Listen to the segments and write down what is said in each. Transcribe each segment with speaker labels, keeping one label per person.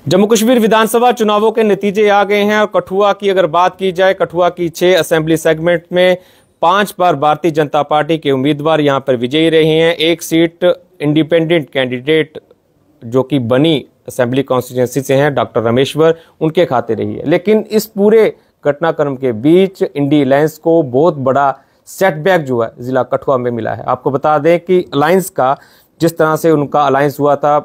Speaker 1: जम्मू कश्मीर विधानसभा चुनावों के नतीजे आ गए हैं और कठुआ की अगर बात की जाए, कठुआ की 6 असेंबली सेगमेंट में 5 बार भारतीय जनता पार्टी के उम्मीदवार यहां पर विजयी रहे हैं। एक सीट इंडिपेंडेंट कैंडिडेट जो कि बनी असेंबली कॉन्स्टिट्यूंसी से हैं, डॉक्टर रामेश्वर, उनके खाते रही है। लेकिन इस पूरे घटनाक्रम के बीच इंडी अलायंस को बहुत बड़ा सेटबैक जो है जिला कठुआ में मिला है। आपको बता दें कि अलायंस का जिस तरह से उनका अलायंस हुआ था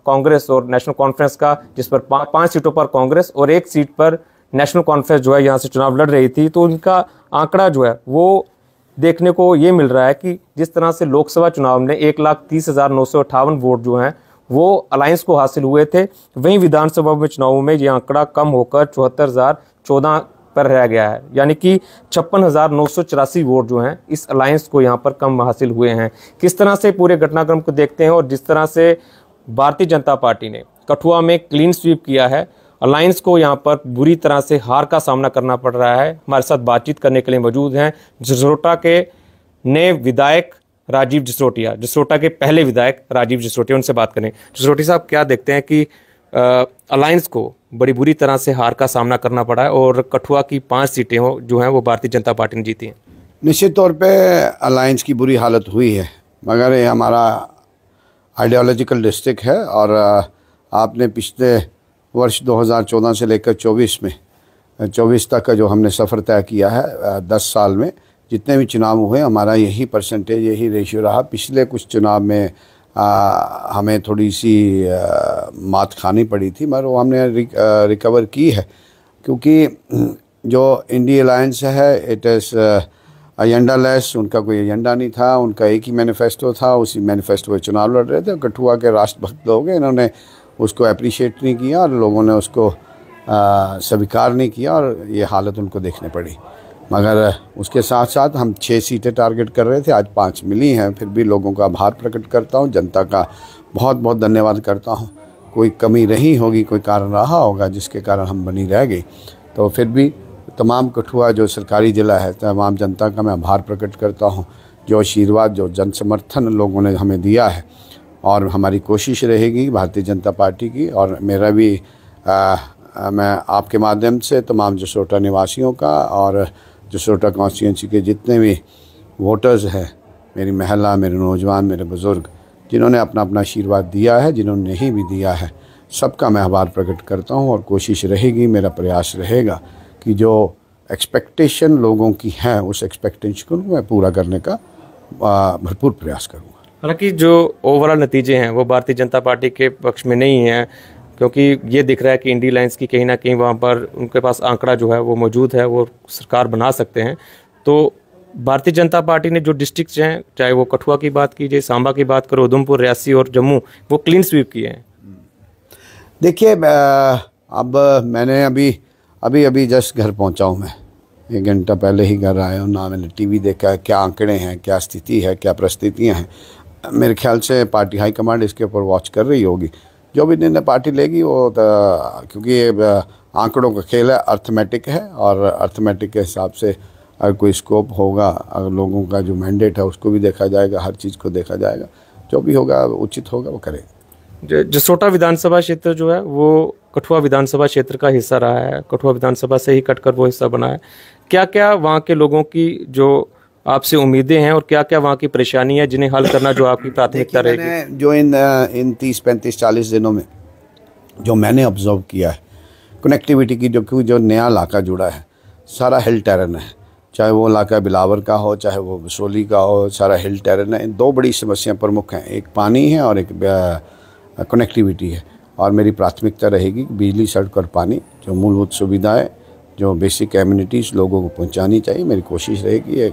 Speaker 1: कांग्रेस और नेशनल कॉन्फ्रेंस का, जिस पर 5 सीटों पर कांग्रेस और 1 सीट पर नेशनल कॉन्फ्रेंस जो है यहाँ से चुनाव लड़ रही थी, तो उनका आंकड़ा जो है वो देखने को ये मिल रहा है कि जिस तरह से लोकसभा चुनाव में 1,30,958 वोट जो हैं वो अलायंस को हासिल हुए थे, वहीं विधानसभा में चुनावों में ये आंकड़ा कम होकर 74,014 पर रह गया है। यानी कि 56,984 वोट जो हैं इस अलायंस को यहाँ पर कम हासिल हुए हैं। किस तरह से पूरे घटनाक्रम को देखते हैं और जिस तरह से भारतीय जनता पार्टी ने कठुआ में क्लीन स्वीप किया है, अलायंस को यहाँ पर बुरी तरह से हार का सामना करना पड़ रहा है। हमारे साथ बातचीत करने के लिए मौजूद हैं जसरोटा के नए विधायक राजीव जसरोटिया, जसरोटा के पहले विधायक राजीव जसरोटिया, उनसे बात करें। जसरोटिया साहब, क्या देखते हैं कि अलायंस को बड़ी बुरी तरह से हार का सामना करना पड़ा है और कठुआ की 5 सीटें जो हैं वो भारतीय जनता पार्टी ने जीती हैं?
Speaker 2: निश्चित तौर पे अलायंस की बुरी हालत हुई है, मगर ये हमारा आइडियोलॉजिकल डिस्ट्रिक्ट है और आपने पिछले वर्ष 2014 से लेकर 24 तक का जो हमने सफ़र तय किया है, 10 साल में जितने भी चुनाव हुए हमारा यही परसेंटेज, यही रेशियो रहा। पिछले कुछ चुनाव में हमें थोड़ी सी मात खानी पड़ी थी, मगर वो हमने रिकवर की है, क्योंकि जो इंडी अलायंस है इट इज़ एजेंडा लेस। उनका कोई एजेंडा नहीं था, उनका एक ही मैनिफेस्टो था, उसी मैनिफेस्टो पे चुनाव लड़ रहे थे। कठुआ के राष्ट्रभक्त लोग हैं, इन्होंने उसको अप्रिशिएट नहीं किया और लोगों ने उसको स्वीकार नहीं किया और ये हालत उनको देखने पड़ी। मगर उसके साथ साथ हम 6 सीटें टारगेट कर रहे थे, आज 5 मिली हैं। फिर भी लोगों का आभार प्रकट करता हूँ, जनता का बहुत बहुत धन्यवाद करता हूँ। कोई कमी रही होगी, कोई कारण रहा होगा जिसके कारण हम बनी रह गई, तो फिर भी तमाम कठुआ जो सरकारी ज़िला है, तमाम जनता का मैं आभार प्रकट करता हूँ। जो आशीर्वाद, जो जन समर्थन लोगों ने हमें दिया है, और हमारी कोशिश रहेगी भारतीय जनता पार्टी की और मेरा भी मैं आपके माध्यम से तमाम जसरोटा निवासियों का और जसरोटा कॉन्स्टिट्यूंसी के जितने भी वोटर्स हैं, मेरी महिला, मेरे नौजवान, मेरे बुज़ुर्ग, जिन्होंने अपना अपना आशीर्वाद दिया है, जिन्होंने नहीं भी दिया है, सबका मैं आभार प्रकट करता हूं। और कोशिश रहेगी, मेरा प्रयास रहेगा कि जो एक्सपेक्टेशन लोगों की है उस एक्सपेक्टेशन को मैं पूरा करने का भरपूर प्रयास करूँगा।
Speaker 1: हालांकि जो ओवरऑल नतीजे हैं वो भारतीय जनता पार्टी के पक्ष में नहीं हैं, क्योंकि ये दिख रहा है कि इंडी अलायंस की कहीं ना कहीं वहाँ पर उनके पास आंकड़ा जो है वो मौजूद है, वो सरकार बना सकते हैं। तो भारतीय जनता पार्टी ने जो डिस्ट्रिक्ट्स हैं, चाहे वो कठुआ की बात कीजिए, सांबा की बात करो, उधमपुर, रियासी और जम्मू, वो क्लीन स्वीप किए हैं।
Speaker 2: देखिए, अब मैंने अभी जस्ट घर पहुँचा हूँ। मैं 1 घंटा पहले ही घर आया हूँ ना। मैंने टीवी देखा है, क्या आंकड़े हैं, क्या स्थिति है, क्या परिस्थितियाँ हैं। मेरे ख्याल से पार्टी हाईकमांड इसके ऊपर वॉच कर रही होगी। जो भी निर्णय पार्टी लेगी वो क्योंकि ये आंकड़ों का खेल है, अर्थमेटिक है, और अर्थमेटिक के हिसाब से अगर कोई स्कोप होगा, अगर लोगों का जो मैंडेट है उसको भी देखा जाएगा, हर चीज़ को देखा जाएगा। जो भी होगा उचित होगा वो करेगा।
Speaker 1: जसरोटा विधानसभा क्षेत्र जो है वो कठुआ विधानसभा क्षेत्र का हिस्सा रहा है, कठुआ विधानसभा से ही कटकर वो हिस्सा बना है। क्या क्या वहाँ के लोगों की जो आपसे उम्मीदें हैं और क्या क्या वहाँ की परेशानी है जिन्हें हल करना जो आपकी प्राथमिकता रहेगी?
Speaker 2: जो इन 30, 35, 40 दिनों में जो मैंने ऑब्जर्व किया है, कनेक्टिविटी की जो नया इलाका जुड़ा है, सारा हिल टेरेन है। चाहे वो इलाका बिलावर का हो, चाहे वो बसोली का हो, सारा हिल टेरेन है। 2 बड़ी समस्याएं प्रमुख हैं, एक पानी है और एक कनेक्टिविटी है। और मेरी प्राथमिकता रहेगी बिजली, सड़क और पानी, जो मूलभूत सुविधाएँ, जो बेसिक एम्यूनिटीज़ लोगों को पहुंचानी चाहिए, मेरी कोशिश रहेगी ये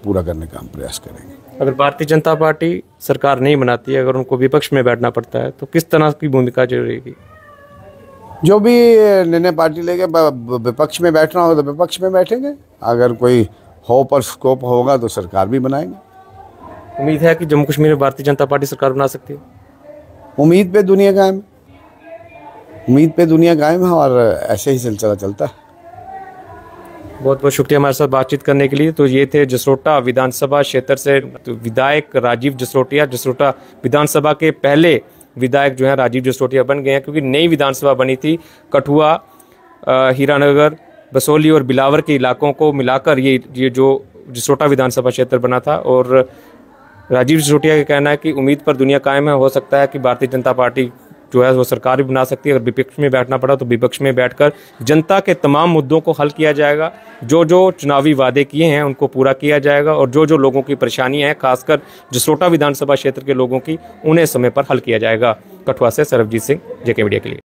Speaker 2: पूरा करने का हम प्रयास करेंगे।
Speaker 1: अगर भारतीय जनता पार्टी सरकार नहीं बनाती है, अगर उनको विपक्ष में बैठना पड़ता है, तो किस तरह की भूमिका जो रहेगी?
Speaker 2: जो भी निर्णय पार्टी लेके, विपक्ष में बैठना होगा तो विपक्ष में बैठेंगे, अगर कोई होप और स्कोप होगा तो सरकार भी बनाएंगे।
Speaker 1: उम्मीद है कि जम्मू कश्मीर में भारतीय जनता पार्टी सरकार बना सकती है।
Speaker 2: उम्मीद पे दुनिया कायम, उम्मीद पे दुनिया कायम है और ऐसे ही सिलसिला चलता है।
Speaker 1: बहुत बहुत शुक्रिया हमारे साथ बातचीत करने के लिए। तो ये थे जसरोटा विधानसभा क्षेत्र से विधायक राजीव जसरोटिया, जसरोटा विधानसभा के पहले विधायक जो है राजीव जसरोटिया बन गए हैं, क्योंकि नई विधानसभा बनी थी। कठुआ, हीरानगर, बसोली और बिलावर के इलाकों को मिलाकर ये जो जसरोटा विधानसभा क्षेत्र बना था। और राजीव जसरोटिया का कहना है कि उम्मीद पर दुनिया कायम है, हो सकता है कि भारतीय जनता पार्टी जो है वो सरकार भी बना सकती है। अगर विपक्ष में बैठना पड़ा तो विपक्ष में बैठकर जनता के तमाम मुद्दों को हल किया जाएगा। जो जो चुनावी वादे किए हैं उनको पूरा किया जाएगा, और जो जो लोगों की परेशानियां हैं, खासकर जसरोटा विधानसभा क्षेत्र के लोगों की, उन्हें समय पर हल किया जाएगा। कठुआ से सरबजीत सिंह, जेके मीडिया के लिए।